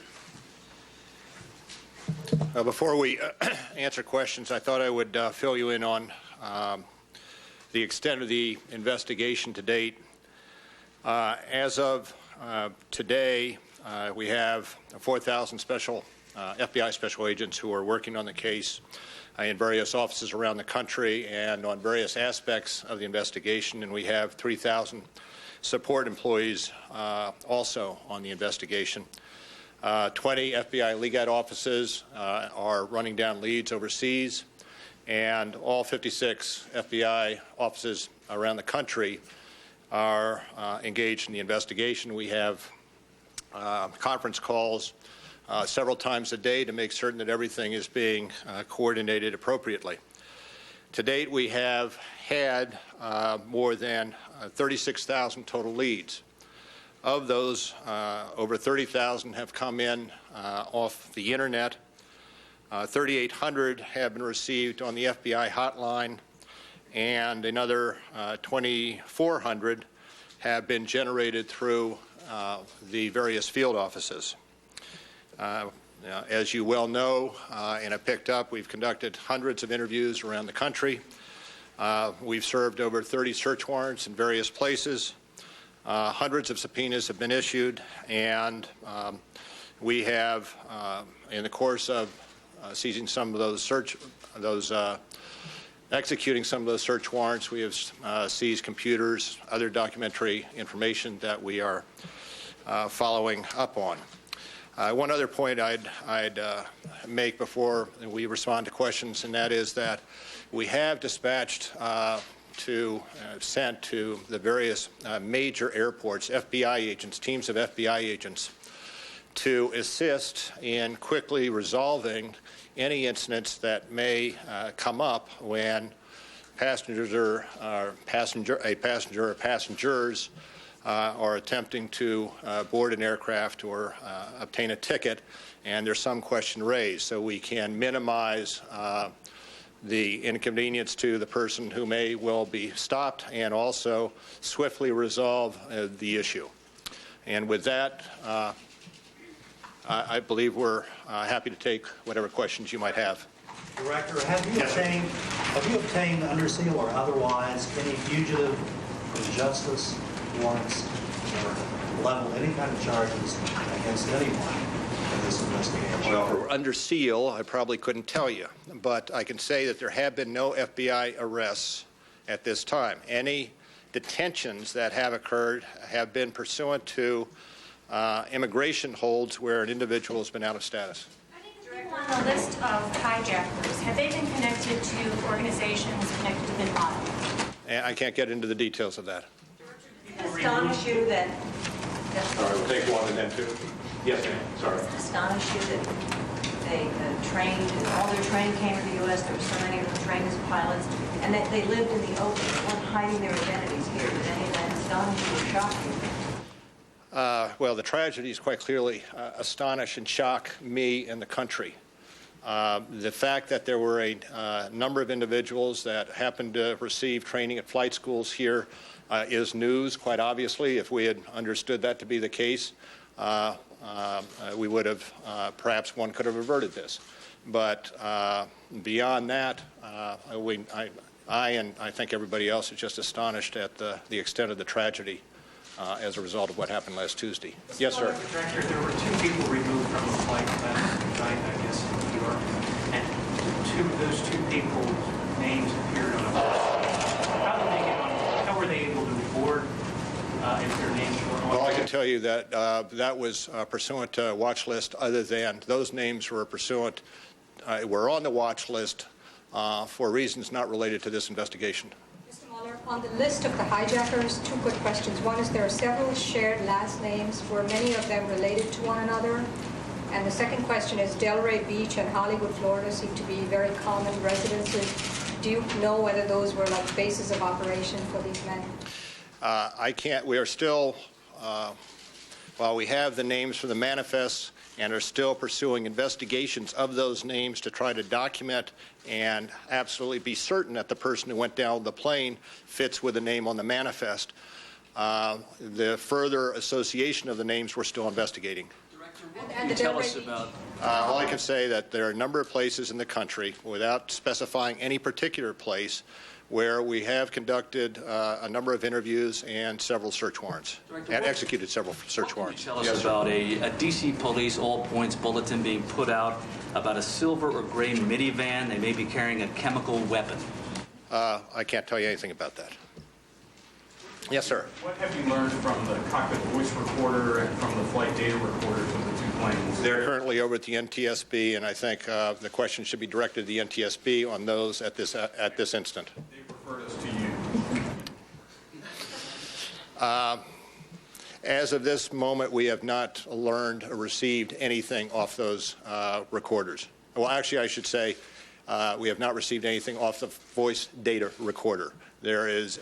Before we answer questions, I thought I would fill you in on the extent of the investigation to date. As of today, we have 4,000 FBI special agents who are working on the case in various offices around the country and on various aspects of the investigation, and we have 3,000 support employees also on the investigation. 20 FBI legal offices are running down leads overseas, and all 56 FBI offices around the country are engaged in the investigation. We have conference calls several times a day to make certain that everything is being coordinated appropriately. To date, we have had more than 36,000 total leads. Of those, over 30,000 have come in off the internet. 3,800 have been received on the FBI hotline, and another 2,400 have been generated through the various field offices. As you well know, and I picked up, we've conducted hundreds of interviews around the country. We've served over 30 search warrants in various places. Hundreds of subpoenas have been issued, and we have, in the course of seizing some of those executing some of those search warrants, we have seized computers, other documentary information that we are following up on. One other point I'd make before we respond to questions, and that is that we have dispatched sent to the various major airports FBI agents, teams of FBI agents, to assist in quickly resolving any incidents that may come up when passengers or passengers are attempting to board an aircraft or obtain a ticket, and there's some question raised, so we can minimize the inconvenience to the person who may well be stopped and also swiftly resolve the issue. And with that, I believe we're happy to take whatever questions you might have. Director, have you obtained under seal or otherwise any fugitive from justice warrants or level any kind of charges against anyone in this investigation? Well, we're under seal. I probably couldn't tell you, but I can say that there have been no FBI arrests at this time. Any detentions that have occurred have been pursuant to immigration holds where an individual has been out of status. On the list of hijackers, have they been connected to organizations connected to bin Laden? And I can't get into the details of that. Does it astonish you that... Sorry, we'll take one and then two. Yes, ma'am. Sorry. Does it astonish you that they trained, all their training came to the U.S., there were so many of them trained as pilots, and that they lived in the open, they weren't hiding their identities here? Did any of that astonish you or shock you? Well, the tragedies quite clearly astonish and shock me and the country. The fact that there were a number of individuals that happened to receive training at flight schools here is news, quite obviously. If we had understood that to be the case, we would have, perhaps one could have averted this. But beyond that, I and I think everybody else is just astonished at the extent of the tragedy as a result of what happened last Tuesday. Yes, sir. Director, there were 2 people removed from the flight last night, I guess, in New York, and those two people's names appeared on a list. How were they able to board if their names were on? Well, I can tell you that that was pursuant to a watch list. Other than those names were pursuant, were on the watch list for reasons not related to this investigation. On the list of the hijackers, 2 quick questions. One is there are several shared last names. Were many of them related to one another? And the second question is Delray Beach and Hollywood, Florida seem to be very common residences. Do you know whether those were like bases of operation for these men? I can't. We are still, while we have the names for the manifests and are still pursuing investigations of those names to try to document and absolutely be certain that the person who went down the plane fits with the name on the manifest. The further association of the names we're still investigating. Can you tell us about? All I can say that there are a number of places in the country, without specifying any particular place, where we have conducted a number of interviews and several search warrants, and executed several search warrants. Tell us about a D.C. police all-points bulletin being put out about a silver or gray minivan. They may be carrying a chemical weapon. I can't tell you anything about that. Yes, sir. What have you learned from the cockpit voice recorder and from the flight data recorders of the 2 planes? They're currently over at the NTSB, and I think the question should be directed to the NTSB on those at this instant. They referred us to you. As of this moment, we have not learned or received anything off those recorders. Well, actually, I should say we have not received anything off the voice data recorder. There is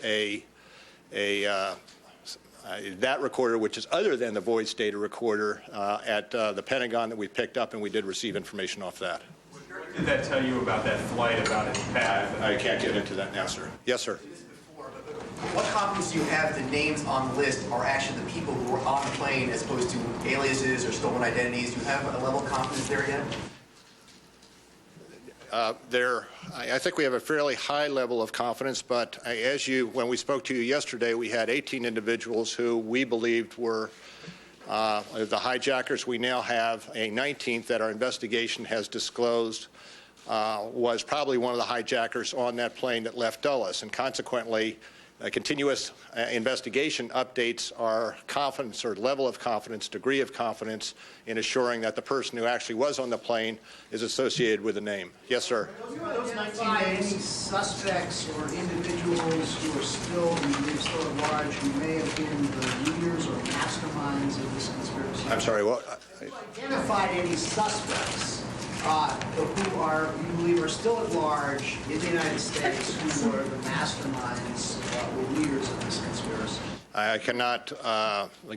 that recorder, which is other than the voice data recorder at the Pentagon that we picked up, and we did receive information off that. What did that tell you about that flight, about its path? I can't get into that now, sir. Yes, sir. What confidence do you have the names on the list are actually the people who were on the plane as opposed to aliases or stolen identities? Do you have a level of confidence there yet? I think we have a fairly high level of confidence, but when we spoke to you yesterday, we had 18 individuals who we believed were the hijackers. We now have a 19th that our investigation has disclosed was probably one of the hijackers on that plane that left Dulles, and consequently, continuous investigation updates our confidence or level of confidence, degree of confidence in assuring that the person who actually was on the plane is associated with the name. Yes, sir. Do you identify any suspects or individuals who are still at large who may have been the leaders or masterminds of this conspiracy? I'm sorry, what? Have you identified any suspects who you believe are still at large in the United States who were the masterminds or leaders of this conspiracy? I cannot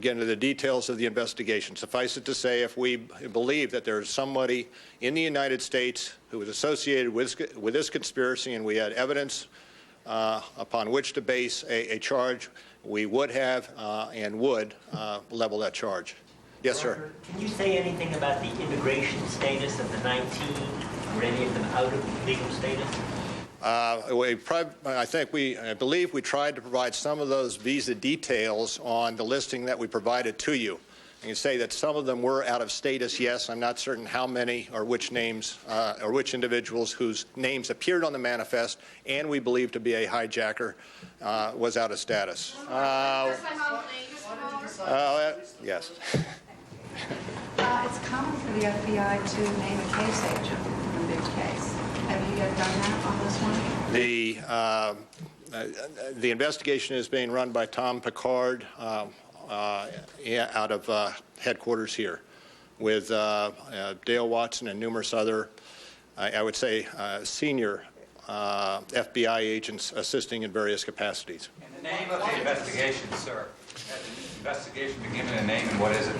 get into the details of the investigation. Suffice it to say, if we believe that there is somebody in the United States who is associated with this conspiracy and we had evidence upon which to base a charge, we would have and would level that charge. Yes, sir. Can you say anything about the immigration status of the 19? Were any of them out of legal status? I believe we tried to provide some of those visa details on the listing that we provided to you. I can say that some of them were out of status, yes. I'm not certain how many or which names or which individuals whose names appeared on the manifest and we believe to be a hijacker was out of status. Yes. It's common for the FBI to name a case agent in a big case. Have you yet done that on this one? The investigation is being run by Tom Picard out of headquarters here with Dale Watson and numerous other, I would say, senior FBI agents assisting in various capacities. And the name of the investigation, sir? Has the investigation been given a name, and what is it?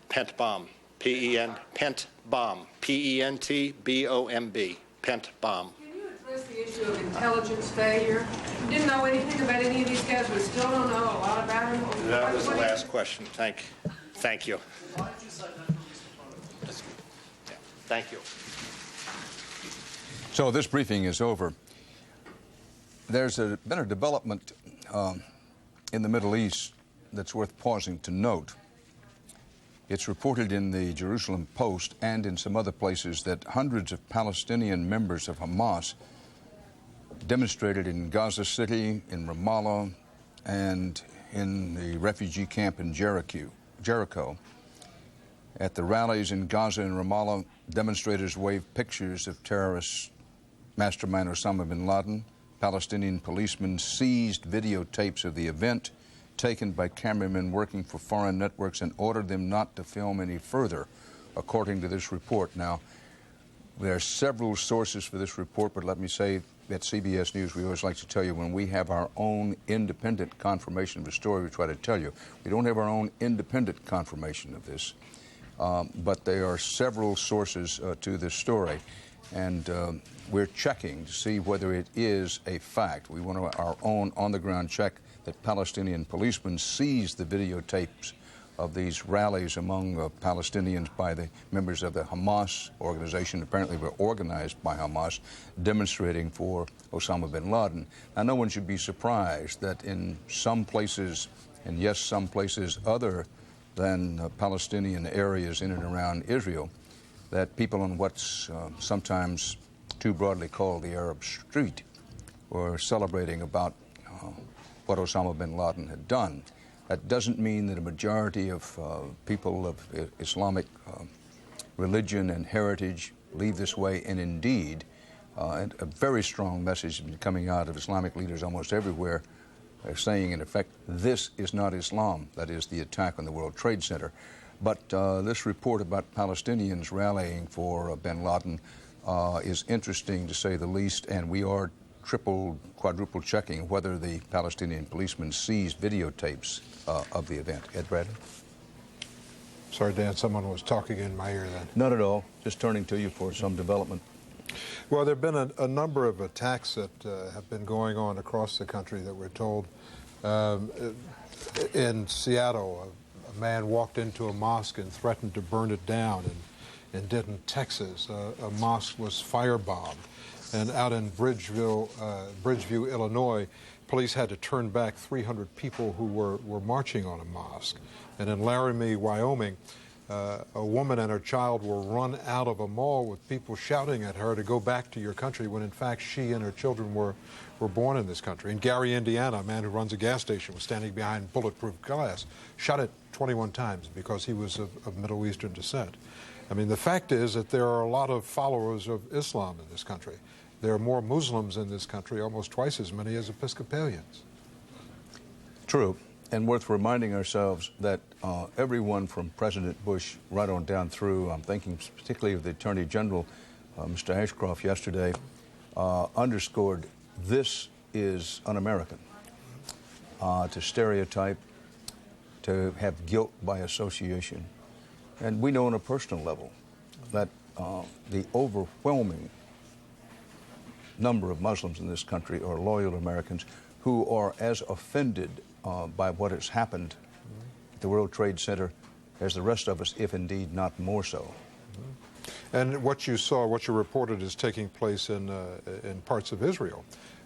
Pent bomb. P-E-N, Pent bomb. P-E-N-T-B-O-M-B. Pent bomb. Can you address the issue of intelligence failure? You didn't know anything about any of these guys. We still don't know a lot about them. That was the last question. Thank you. Thank you. So this briefing is over. There's been a development in the Middle East that's worth pausing to note. It's reported in the Jerusalem Post and in some other places that hundreds of Palestinian members of Hamas demonstrated in Gaza City, in Ramallah, and in the refugee camp in Jericho. At the rallies in Gaza and Ramallah, demonstrators waved pictures of terrorist mastermind Osama bin Laden. Palestinian policemen seized videotapes of the event taken by cameramen working for foreign networks and ordered them not to film any further, according to this report. Now, there are several sources for this report, but let me say at CBS News, we always like to tell you when we have our own independent confirmation of a story, we try to tell you. We don't have our own independent confirmation of this, but there are several sources to this story, and we're checking to see whether it is a fact. We want our own on-the-ground check that Palestinian policemen seized the videotapes of these rallies among Palestinians by the members of the Hamas organization, apparently were organized by Hamas, demonstrating for Osama bin Laden. Now, no one should be surprised that in some places, and yes, some places other than Palestinian areas in and around Israel, that people on what's sometimes too broadly called the Arab Street were celebrating about what Osama bin Laden had done. That doesn't mean that a majority of people of Islamic religion and heritage leave this way, and indeed, a very strong message has been coming out of Islamic leaders almost everywhere, saying, in effect, this is not Islam, that is the attack on the World Trade Center. But this report about Palestinians rallying for bin Laden is interesting, to say the least, and we are triple, quadruple checking whether the Palestinian policemen seized videotapes of the event. Ed Bradley? Sorry, Dan, someone was talking in my ear then. Not at all. Just turning to you for some development. Well, there have been a number of attacks that have been going on across the country that we're told. In Seattle, a man walked into a mosque and threatened to burn it down. In Denton, Texas, a mosque was firebombed. And out in Bridgeview, Illinois, police had to turn back 300 people who were marching on a mosque. And in Laramie, Wyoming, a woman and her child were run out of a mall with people shouting at her to go back to your country when, in fact, she and her children were born in this country. In Gary, Indiana, a man who runs a gas station was standing behind bulletproof glass, shot it 21 times because he was of Middle Eastern descent. I mean, the fact is that there are a lot of followers of Islam in this country. There are more Muslims in this country, almost twice as many as Episcopalians. True, and worth reminding ourselves that everyone from President Bush right on down through, I'm thinking particularly of the Attorney General, Mr. Ashcroft, yesterday, underscored this is un-American. To stereotype, to have guilt by association. And we know on a personal level that the overwhelming number of Muslims in this country are loyal Americans who are as offended by what has happened at the World Trade Center as the rest of us, if indeed not more so. And what you saw, what you reported is taking place in parts of Israel.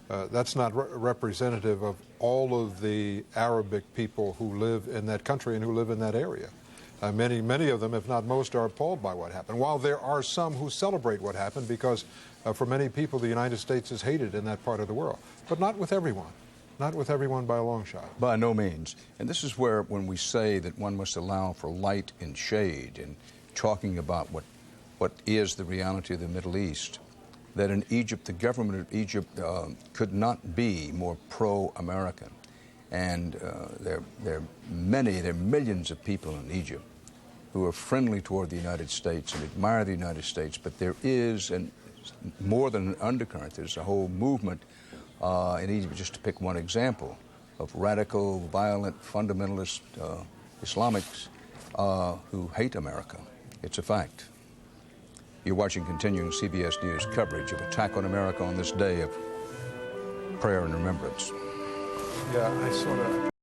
That's not representative of all of the Arabic people who live in that country and who live in that area. Many of them, if not most, are appalled by what happened, while there are some who celebrate what happened because for many people the United States is hated in that part of the world. But not with everyone. Not with everyone by a long shot. By no means. And this is where, when we say that one must allow for light and shade and talking about what is the reality of the Middle East, that in Egypt, the government of Egypt could not be more pro-American. And there are millions of people in Egypt who are friendly toward the United States and admire the United States, but there is more than an undercurrent. There's a whole movement in Egypt, just to pick one example, of radical, violent, fundamentalist Islamics who hate America. It's a fact. You're watching continuing CBS News coverage of attack on America on this day of prayer and remembrance. Yeah, I sort of...